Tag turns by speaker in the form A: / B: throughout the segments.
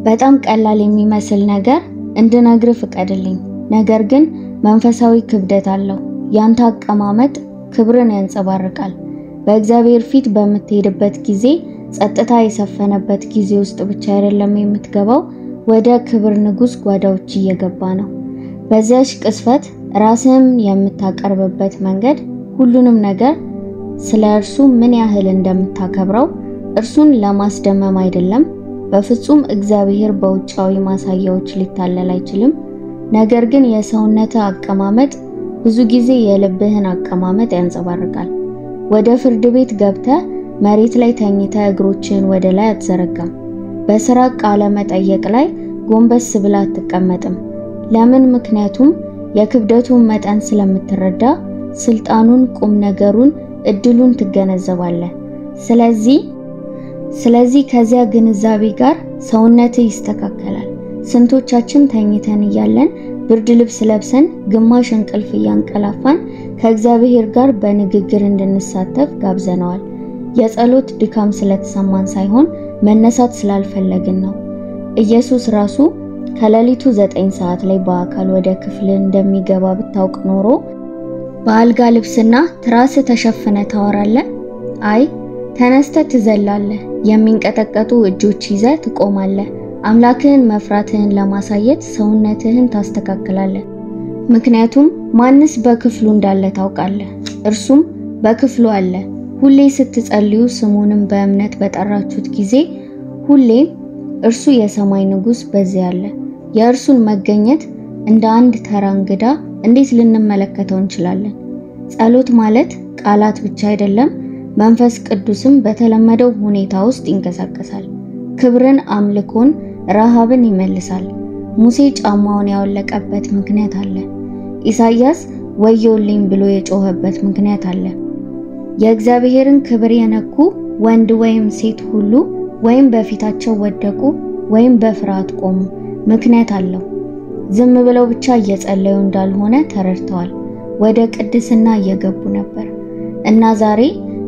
A: በጣም ቀላል የሚመስል ነገር እንድነግርህ ፍቀድልኝ። ነገር ግን መንፈሳዊ ክብደት አለው። ያንተ አቀማመጥ ክብርን ያንጸባርቃል። በእግዚአብሔር ፊት በምትሄድበት ጊዜ ጸጥታ የሰፈነበት ጊዜ ውስጥ ብቻ አይደለም የምትገባው፣ ወደ ክብር ንጉስ ጓዳዎች እየገባ ነው። በዚያች ቅስፈት ራስህን የምታቀርብበት መንገድ ሁሉንም ነገር ስለ እርሱ ምን ያህል እንደምታከብረው እርሱን ለማስደመም አይደለም። በፍጹም እግዚአብሔር በውጫዊ ማሳያዎች ሊታለል አይችልም። ነገር ግን የሰውነት አቀማመጥ ብዙ ጊዜ የልብህን አቀማመጥ ያንጸባርቃል። ወደ ፍርድ ቤት ገብተህ መሬት ላይ ተኝተህ እግሮችን ወደ ላይ አትዘረጋም። በስራ ቃለ መጠየቅ ላይ ጎንበስ ብለህ አትቀመጥም። ለምን? ምክንያቱም የክብደቱን መጠን ስለምትረዳ፣ ስልጣኑን፣ ቁም ነገሩን፣ እድሉን ትገነዘባለህ። ስለዚህ ከዚያ ግንዛቤ ጋር ሰውነትህ ይስተካከላል። ስንቶቻችን ተኝተን እያለን ብርድ ልብስ ለብሰን ግማሽ እንቅልፍ እያንቀላፋን ከእግዚአብሔር ጋር በንግግር እንድንሳተፍ ጋብዘነዋል። የጸሎት ድካም ስለተሰማን ሳይሆን መነሳት ስላልፈለግን ነው። ኢየሱስ ራሱ ከሌሊቱ 9 ሰዓት ላይ በአካል ወደ ክፍል እንደሚገባ ብታውቅ ኖሮ በአልጋ ልብስና ትራስ ተሸፍነ ታወራለህ? አይ፣ ተነስተህ ትዘላለህ። የሚንቀጠቀጡ እጆች ይዘህ ትቆማለህ። አምላክህን መፍራትህን ለማሳየት ሰውነትህን ታስተካክላለህ። ምክንያቱም ማንስ በክፍሉ እንዳለ ታውቃለህ፣ እርሱም በክፍሉ አለ። ሁሌ ስትጸልዩ ስሙንም በእምነት በጠራችሁት ጊዜ ሁሌም እርሱ የሰማይ ንጉስ በዚያ አለ። የእርሱን መገኘት እንደ አንድ ተራ እንግዳ እንዴት ልንመለከተው እንችላለን? ጸሎት ማለት ቃላት ብቻ አይደለም። መንፈስ ቅዱስም በተለመደው ሁኔታ ውስጥ ይንቀሳቀሳል። ክብርን፣ አምልኮን፣ ረሃብን ይመልሳል። ሙሴ ጫማውን ያወለቀበት ምክንያት አለ። ኢሳይያስ ወዮልኝ ብሎ የጮኸበት ምክንያት አለ። የእግዚአብሔርን ክብር የነኩ ወንድ ወይም ሴት ሁሉ ወይም በፊታቸው ወደቁ ወይም በፍርሃት ቆሙ። ምክንያት አለው። ዝም ብለው ብቻ እየጸለዩ እንዳልሆነ ተረድተዋል። ወደ ቅድስና እየገቡ ነበር። እና ዛሬ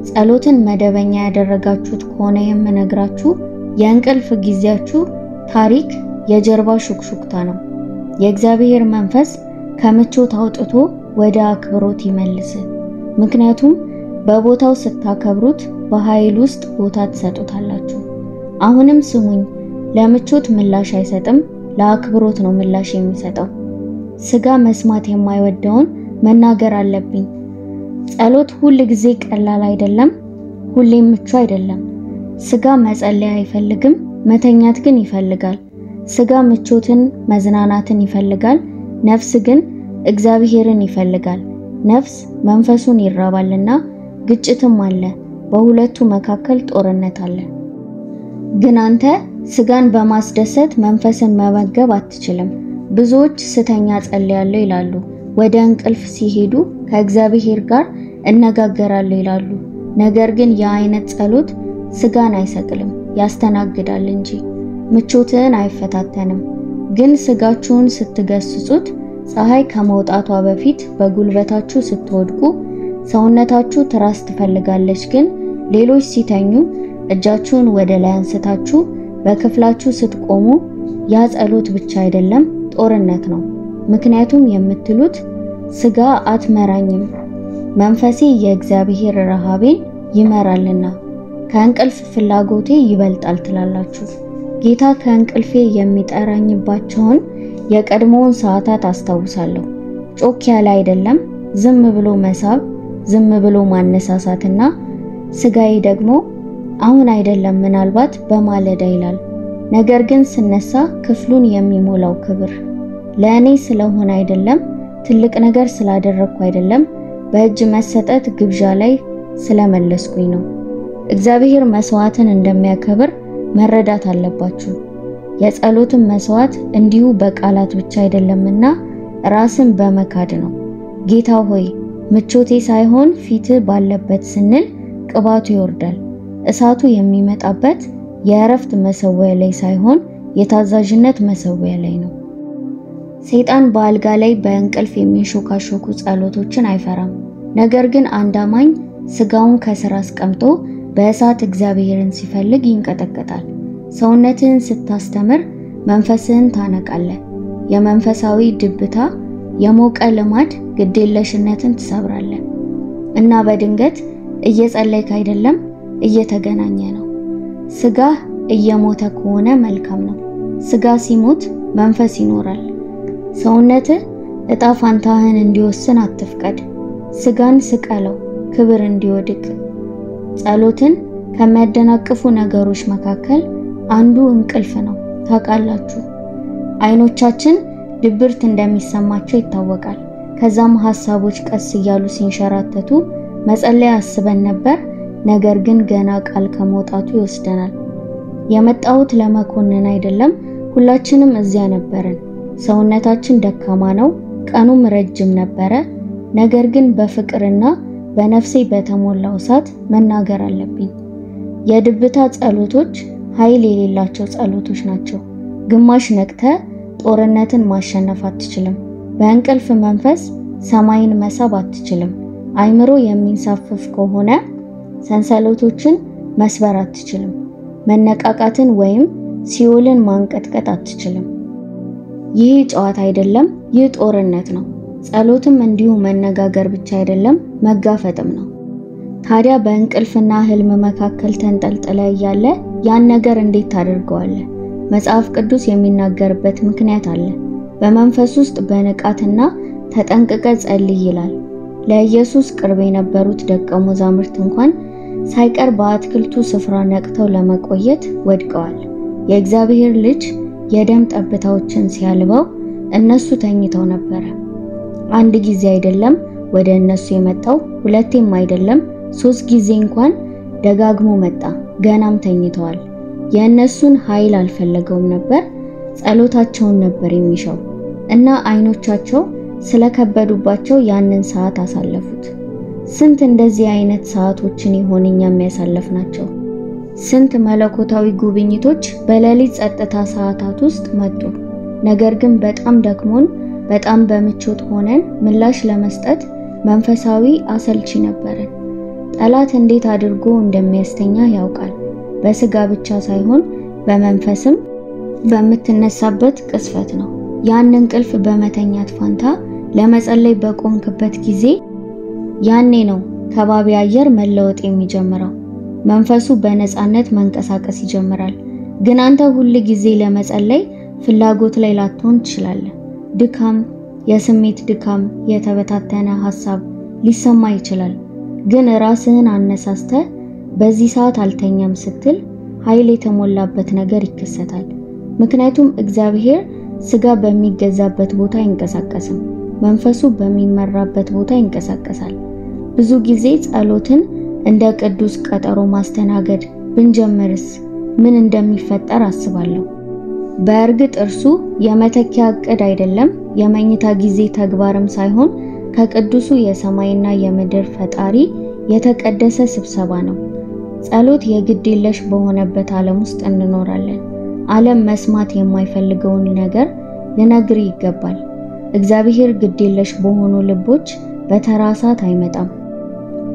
A: ጸሎትን መደበኛ ያደረጋችሁት ከሆነ የምነግራችሁ የእንቅልፍ ጊዜያችሁ ታሪክ የጀርባ ሹክሹክታ ነው። የእግዚአብሔር መንፈስ ከምቾት አውጥቶ ወደ አክብሮት ይመልስ። ምክንያቱም በቦታው ስታከብሩት በኃይል ውስጥ ቦታ ትሰጡታላችሁ። አሁንም ስሙኝ፣ ለምቾት ምላሽ አይሰጥም፣ ለአክብሮት ነው ምላሽ የሚሰጠው። ስጋ መስማት የማይወደውን መናገር አለብኝ። ጸሎት ሁል ጊዜ ቀላል አይደለም፣ ሁሌም ምቹ አይደለም። ስጋ መጸለይ አይፈልግም፣ መተኛት ግን ይፈልጋል። ስጋ ምቾትን፣ መዝናናትን ይፈልጋል። ነፍስ ግን እግዚአብሔርን ይፈልጋል። ነፍስ መንፈሱን ይራባልና ግጭትም አለ። በሁለቱ መካከል ጦርነት አለ። ግን አንተ ስጋን በማስደሰት መንፈስን መመገብ አትችልም። ብዙዎች ስተኛ ጸልያለሁ ይላሉ። ወደ እንቅልፍ ሲሄዱ ከእግዚአብሔር ጋር እነጋገራለሁ ይላሉ። ነገር ግን የአይነት ጸሎት ስጋን አይሰቅልም፣ ያስተናግዳል እንጂ ምቾትን አይፈታተንም። ግን ስጋችሁን ስትገስጹት ፀሐይ ከመውጣቷ በፊት በጉልበታችሁ ስትወድቁ ሰውነታችሁ ትራስ ትፈልጋለች። ግን ሌሎች ሲተኙ እጃችሁን ወደ ላይ አንስታችሁ በክፍላችሁ ስትቆሙ ያ ጸሎት ብቻ አይደለም፣ ጦርነት ነው። ምክንያቱም የምትሉት ስጋ አትመራኝም፣ መንፈሴ የእግዚአብሔር ረሃቤን ይመራልና ከእንቅልፍ ፍላጎቴ ይበልጣል ትላላችሁ። ጌታ ከእንቅልፌ የሚጠራኝባቸውን የቀድሞውን ሰዓታት አስታውሳለሁ። ጮክ ያለ አይደለም፣ ዝም ብሎ መሳብ፣ ዝም ብሎ ማነሳሳትና ስጋዬ ደግሞ አሁን አይደለም ምናልባት በማለዳ ይላል። ነገር ግን ስነሳ ክፍሉን የሚሞላው ክብር ለእኔ ስለሆነ አይደለም፣ ትልቅ ነገር ስላደረኩ አይደለም፣ በእጅ መሰጠት ግብዣ ላይ ስለመለስኩኝ ነው። እግዚአብሔር መስዋዕትን እንደሚያከብር መረዳት አለባችሁ። የጸሎትን መስዋዕት እንዲሁ በቃላት ብቻ አይደለምና ራስን በመካድ ነው። ጌታ ሆይ ምቾቴ ሳይሆን ፊትህ ባለበት ስንል ቅባቱ ይወርዳል። እሳቱ የሚመጣበት የእረፍት መሰዊያ ላይ ሳይሆን የታዛዥነት መሰዊያ ላይ ነው። ሰይጣን በአልጋ ላይ በእንቅልፍ የሚንሾካሾኩ ጸሎቶችን አይፈራም። ነገር ግን አንድ አማኝ ስጋውን ከስራ አስቀምጦ በእሳት እግዚአብሔርን ሲፈልግ ይንቀጠቀጣል። ሰውነትህን ስታስተምር መንፈስህን ታነቃለህ። የመንፈሳዊ ድብታ የሞቀ ልማድ ግዴለሽነትን ትሰብራለህ። እና በድንገት እየጸለይክ አይደለም፣ እየተገናኘ ነው። ስጋህ እየሞተ ከሆነ መልካም ነው። ስጋ ሲሞት መንፈስ ይኖራል። ሰውነትህ እጣ ፋንታህን እንዲወስን አትፍቀድ። ስጋን ስቀለው ክብር እንዲወድቅ። ጸሎትን ከሚያደናቅፉ ነገሮች መካከል አንዱ እንቅልፍ ነው። ታውቃላችሁ፣ አይኖቻችን ድብርት እንደሚሰማቸው ይታወቃል። ከዛም ሐሳቦች ቀስ እያሉ ሲንሸራተቱ መጸለይ አስበን ነበር፣ ነገር ግን ገና ቃል ከመውጣቱ ይወስደናል። የመጣሁት ለመኮንን አይደለም፣ ሁላችንም እዚያ ነበርን። ሰውነታችን ደካማ ነው፣ ቀኑም ረጅም ነበረ። ነገር ግን በፍቅርና በነፍሴ በተሞላው እሳት መናገር አለብኝ። የድብታ ጸሎቶች ኃይል የሌላቸው ጸሎቶች ናቸው። ግማሽ ነቅተህ ጦርነትን ማሸነፍ አትችልም። በእንቅልፍ መንፈስ ሰማይን መሳብ አትችልም። አይምሮ የሚንሳፈፍ ከሆነ ሰንሰለቶችን መስበር አትችልም። መነቃቃትን ወይም ሲኦልን ማንቀጥቀጥ አትችልም። ይህ ጨዋታ አይደለም፣ ይህ ጦርነት ነው። ጸሎትም እንዲሁ መነጋገር ብቻ አይደለም፣ መጋፈጥም ነው። ታዲያ በእንቅልፍና ህልም መካከል ተንጠልጥለ እያለ ያን ነገር እንዴት ታደርገዋለህ? መጽሐፍ ቅዱስ የሚናገርበት ምክንያት አለ። በመንፈስ ውስጥ በንቃትና ተጠንቅቀ ጸልይ ይላል። ለኢየሱስ ቅርብ የነበሩት ደቀ መዛሙርት እንኳን ሳይቀር በአትክልቱ ስፍራ ነቅተው ለመቆየት ወድቀዋል። የእግዚአብሔር ልጅ የደም ጠብታዎችን ሲያልበው እነሱ ተኝተው ነበር። አንድ ጊዜ አይደለም ወደ እነሱ የመጣው፣ ሁለቴም አይደለም 3 ጊዜ እንኳን ደጋግሞ መጣ። ገናም ተኝተዋል። የእነሱን ኃይል አልፈለገውም ነበር፣ ጸሎታቸውን ነበር የሚሻው እና አይኖቻቸው ስለከበዱባቸው ያንን ሰዓት አሳለፉት። ስንት እንደዚህ አይነት ሰዓቶችን ይሆንኛ የሚያሳልፍናቸው? ስንት መለኮታዊ ጉብኝቶች በሌሊት ጸጥታ ሰዓታት ውስጥ መጡ። ነገር ግን በጣም ደክሞን በጣም በምቾት ሆነን ምላሽ ለመስጠት መንፈሳዊ አሰልቺ ነበርን። ጠላት እንዴት አድርጎ እንደሚያስተኛ ያውቃል። በስጋ ብቻ ሳይሆን በመንፈስም በምትነሳበት ቅስፈት ነው። ያን እንቅልፍ በመተኛት ፋንታ ለመጸለይ በቆምክበት ጊዜ ያኔ ነው ከባቢ አየር መለወጥ የሚጀምረው። መንፈሱ በነፃነት መንቀሳቀስ ይጀምራል። ግን አንተ ሁሉ ጊዜ ለመጸለይ ፍላጎት ላይ ላትሆን ትችላለህ። ድካም፣ የስሜት ድካም፣ የተበታተነ ሐሳብ ሊሰማ ይችላል። ግን ራስህን አነሳስተ በዚህ ሰዓት አልተኛም ስትል ኃይል የተሞላበት ነገር ይከሰታል። ምክንያቱም እግዚአብሔር ስጋ በሚገዛበት ቦታ አይንቀሳቀስም፣ መንፈሱ በሚመራበት ቦታ ይንቀሳቀሳል። ብዙ ጊዜ ጸሎትን እንደ ቅዱስ ቀጠሮ ማስተናገድ ብንጀምርስ ምን እንደሚፈጠር አስባለሁ። በእርግጥ እርሱ የመተኪያ ዕቅድ አይደለም፣ የመኝታ ጊዜ ተግባርም ሳይሆን ከቅዱሱ የሰማይና የምድር ፈጣሪ የተቀደሰ ስብሰባ ነው። ጸሎት የግዴለሽ በሆነበት ዓለም ውስጥ እንኖራለን። ዓለም መስማት የማይፈልገውን ነገር ልነግር ይገባል። እግዚአብሔር ግዴለሽ በሆኑ ልቦች በተራሳት አይመጣም።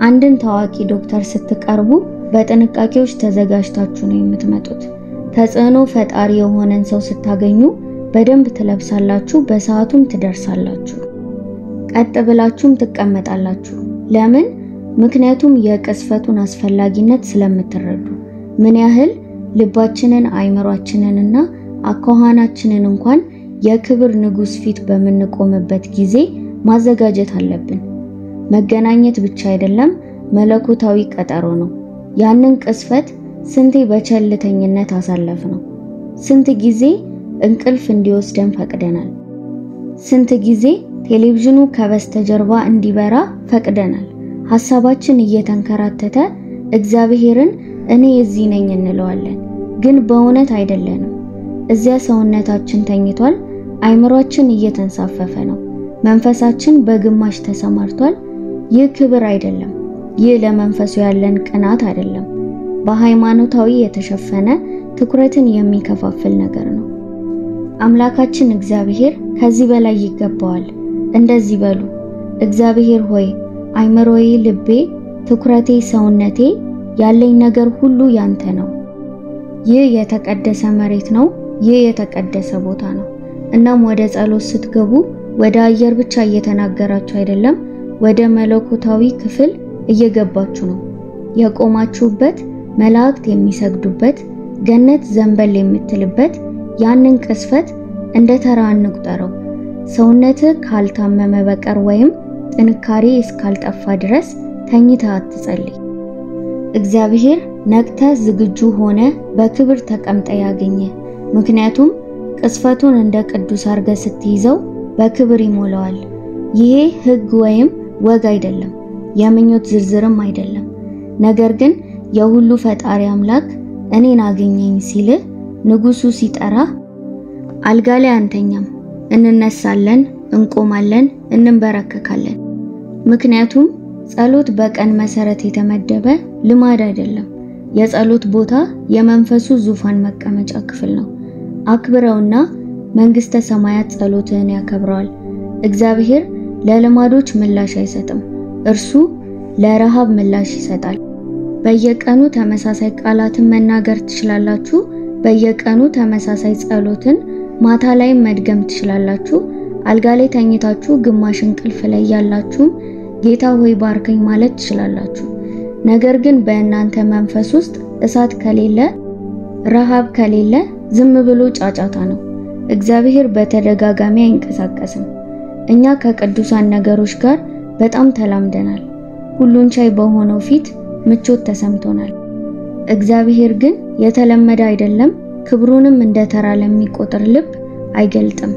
A: አንድን ታዋቂ ዶክተር ስትቀርቡ በጥንቃቄዎች ተዘጋጅታችሁ ነው የምትመጡት። ተጽዕኖ ፈጣሪ የሆነን ሰው ስታገኙ በደንብ ትለብሳላችሁ፣ በሰዓቱም ትደርሳላችሁ። ቀጥ ብላችሁም ትቀመጣላችሁ። ለምን? ምክንያቱም የቅስፈቱን አስፈላጊነት ስለምትረዱ። ምን ያህል ልባችንን፣ አይምሯችንንና አኳኋናችንን እንኳን የክብር ንጉስ ፊት በምንቆምበት ጊዜ ማዘጋጀት አለብን። መገናኘት ብቻ አይደለም፣ መለኮታዊ ቀጠሮ ነው። ያንን ቅስፈት ስንቴ በቸልተኝነት አሳለፍ ነው። ስንት ጊዜ እንቅልፍ እንዲወስደን ፈቅደናል። ስንት ጊዜ ቴሌቪዥኑ ከበስተጀርባ እንዲበራ ፈቅደናል። ሐሳባችን እየተንከራተተ እግዚአብሔርን እኔ እዚህ ነኝ እንለዋለን፣ ግን በእውነት አይደለንም። እዚያ ሰውነታችን ተኝቷል፣ አይምሮአችን እየተንሳፈፈ ነው፣ መንፈሳችን በግማሽ ተሰማርቷል። ይህ ክብር አይደለም። ይህ ለመንፈሱ ያለን ቅናት አይደለም። በሃይማኖታዊ የተሸፈነ ትኩረትን የሚከፋፍል ነገር ነው። አምላካችን እግዚአብሔር ከዚህ በላይ ይገባዋል። እንደዚህ በሉ፣ እግዚአብሔር ሆይ አይምሮዬ፣ ልቤ፣ ትኩረቴ፣ ሰውነቴ፣ ያለኝ ነገር ሁሉ ያንተ ነው። ይህ የተቀደሰ መሬት ነው፣ ይህ የተቀደሰ ቦታ ነው። እናም ወደ ጸሎት ስትገቡ ወደ አየር ብቻ እየተናገራችሁ አይደለም፣ ወደ መለኮታዊ ክፍል እየገባችሁ ነው። የቆማችሁበት መላእክት የሚሰግዱበት ገነት ዘንበል የምትልበት ያንን ቅስፈት እንደ ተራ እንቁጠረው። ሰውነትህ ካልታመመ በቀር ወይም ጥንካሬ እስካልጠፋ ድረስ ተኝተህ አትጸልይ። እግዚአብሔር ነቅተህ ዝግጁ ሆነ በክብር ተቀምጠ ያገኘ። ምክንያቱም ቅስፈቱን እንደ ቅዱስ አርገ ስትይዘው በክብር ይሞላዋል። ይሄ ሕግ ወይም ወግ አይደለም፣ የምኞት ዝርዝርም አይደለም። ነገር ግን የሁሉ ፈጣሪ አምላክ እኔን አገኘኝ ሲል ንጉሱ ሲጠራ አልጋ ላይ አንተኛም፣ እንነሳለን፣ እንቆማለን፣ እንንበረከካለን። ምክንያቱም ጸሎት በቀን መሰረት የተመደበ ልማድ አይደለም። የጸሎት ቦታ የመንፈሱ ዙፋን መቀመጫ ክፍል ነው። አክብረውና መንግስተ ሰማያት ጸሎትህን ያከብረዋል። እግዚአብሔር ለልማዶች ምላሽ አይሰጥም፣ እርሱ ለረሃብ ምላሽ ይሰጣል። በየቀኑ ተመሳሳይ ቃላትን መናገር ትችላላችሁ። በየቀኑ ተመሳሳይ ጸሎትን ማታ ላይ መድገም ትችላላችሁ። አልጋ ላይ ተኝታችሁ ግማሽ እንቅልፍ ላይ ያላችሁ ጌታ ሆይ ባርከኝ ማለት ትችላላችሁ። ነገር ግን በእናንተ መንፈስ ውስጥ እሳት ከሌለ፣ ረሃብ ከሌለ ዝም ብሎ ጫጫታ ነው። እግዚአብሔር በተደጋጋሚ አይንቀሳቀስም። እኛ ከቅዱሳን ነገሮች ጋር በጣም ተላምደናል። ሁሉን ቻይ በሆነው ፊት ምቾት ተሰምቶናል። እግዚአብሔር ግን የተለመደ አይደለም፣ ክብሩንም እንደ ተራ ለሚቆጥር ልብ አይገልጥም።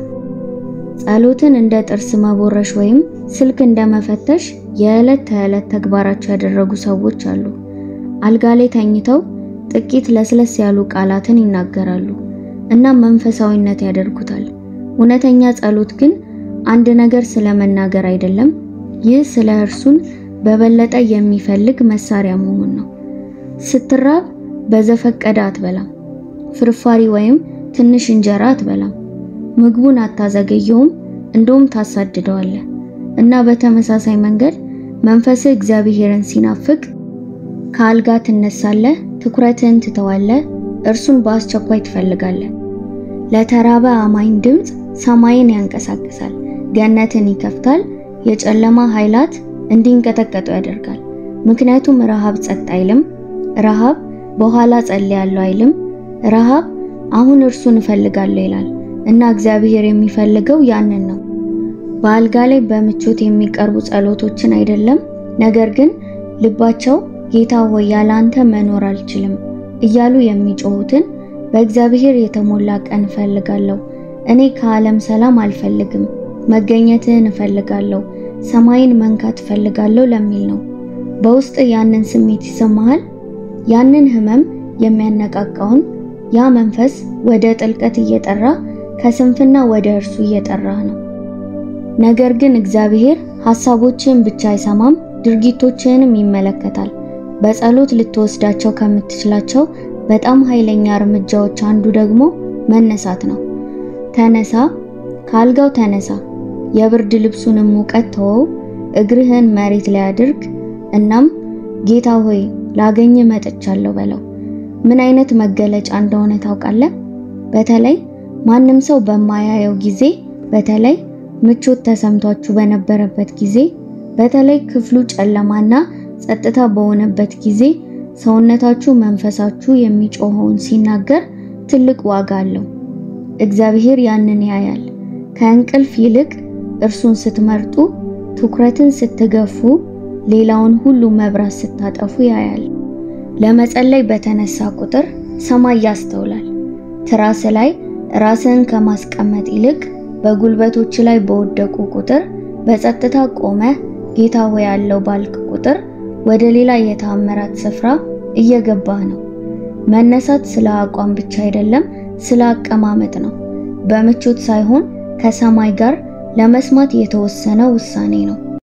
A: ጸሎትን እንደ ጥርስ መቦረሽ ወይም ስልክ እንደመፈተሽ የዕለት ተዕለት ተግባራቸው ያደረጉ ሰዎች አሉ። አልጋ ላይ ተኝተው ጥቂት ለስለስ ያሉ ቃላትን ይናገራሉ እና መንፈሳዊነት ያደርጉታል። እውነተኛ ጸሎት ግን አንድ ነገር ስለመናገር አይደለም፣ ይህ ስለ እርሱን በበለጠ የሚፈልግ መሳሪያ መሆን ነው። ስትራብ በዘፈቀደ አትበላም። ፍርፋሪ ወይም ትንሽ እንጀራ አትበላም። ምግቡን አታዘገየውም፣ እንደውም ታሳድደዋለህ። እና በተመሳሳይ መንገድ መንፈስህ እግዚአብሔርን ሲናፍቅ ከአልጋ ትነሳለህ፣ ትኩረትህን ትተዋለህ፣ እርሱን በአስቸኳይ ትፈልጋለህ። ለተራበ አማኝ ድምፅ ሰማይን ያንቀሳቅሳል፣ ገነትን ይከፍታል፣ የጨለማ ኃይላት እንዲንቀጠቀጡ ያደርጋል። ምክንያቱም ረሃብ ጸጥ አይልም። ረሃብ በኋላ ጸልያለሁ አይልም። ረሃብ አሁን እርሱን እፈልጋለሁ ይላል። እና እግዚአብሔር የሚፈልገው ያንን ነው። በአልጋ ላይ በምቾት የሚቀርቡ ጸሎቶችን አይደለም፣ ነገር ግን ልባቸው ጌታ ሆይ ያለ አንተ መኖር አልችልም እያሉ የሚጮሁትን በእግዚአብሔር የተሞላ ቀን እፈልጋለሁ፣ እኔ ከዓለም ሰላም አልፈልግም፣ መገኘትህን እፈልጋለሁ፣ ሰማይን መንካት እፈልጋለሁ ለሚል ነው። በውስጥ ያንን ስሜት ይሰማሃል። ያንን ህመም የሚያነቃቃውን ያ መንፈስ ወደ ጥልቀት እየጠራ ከስንፍና ወደ እርሱ እየጠራ ነው። ነገር ግን እግዚአብሔር ሐሳቦችን ብቻ አይሰማም፣ ድርጊቶችንም ይመለከታል። በጸሎት ልትወስዳቸው ከምትችላቸው በጣም ኃይለኛ እርምጃዎች አንዱ ደግሞ መነሳት ነው። ተነሳ፣ ካልጋው ተነሳ፣ የብርድ ልብሱንም ሙቀት ተወው፣ እግርህን መሬት ላይ አድርግ፣ እናም ጌታ ሆይ ላገኝ መጥቻለሁ በለው። ምን አይነት መገለጫ እንደሆነ ታውቃለህ? በተለይ ማንም ሰው በማያየው ጊዜ፣ በተለይ ምቾት ተሰምቷችሁ በነበረበት ጊዜ፣ በተለይ ክፍሉ ጨለማና ጸጥታ በሆነበት ጊዜ ሰውነታችሁ መንፈሳችሁ የሚጮኸውን ሲናገር ትልቅ ዋጋ አለው። እግዚአብሔር ያንን ያያል። ከእንቅልፍ ይልቅ እርሱን ስትመርጡ፣ ትኩረትን ስትገፉ፣ ሌላውን ሁሉ መብራት ስታጠፉ ያያል። ለመጸለይ በተነሳ ቁጥር ሰማይ ያስተውላል። ትራስ ላይ ራስን ከማስቀመጥ ይልቅ በጉልበቶች ላይ በወደቁ ቁጥር፣ በጸጥታ ቆመ ጌታ ሆይ ያለው ባልክ ቁጥር ወደ ሌላ የተአምራት ስፍራ እየገባህ ነው። መነሳት ስለ አቋም ብቻ አይደለም፣ ስለ አቀማመጥ ነው። በምቾት ሳይሆን ከሰማይ ጋር ለመስማት የተወሰነ ውሳኔ ነው።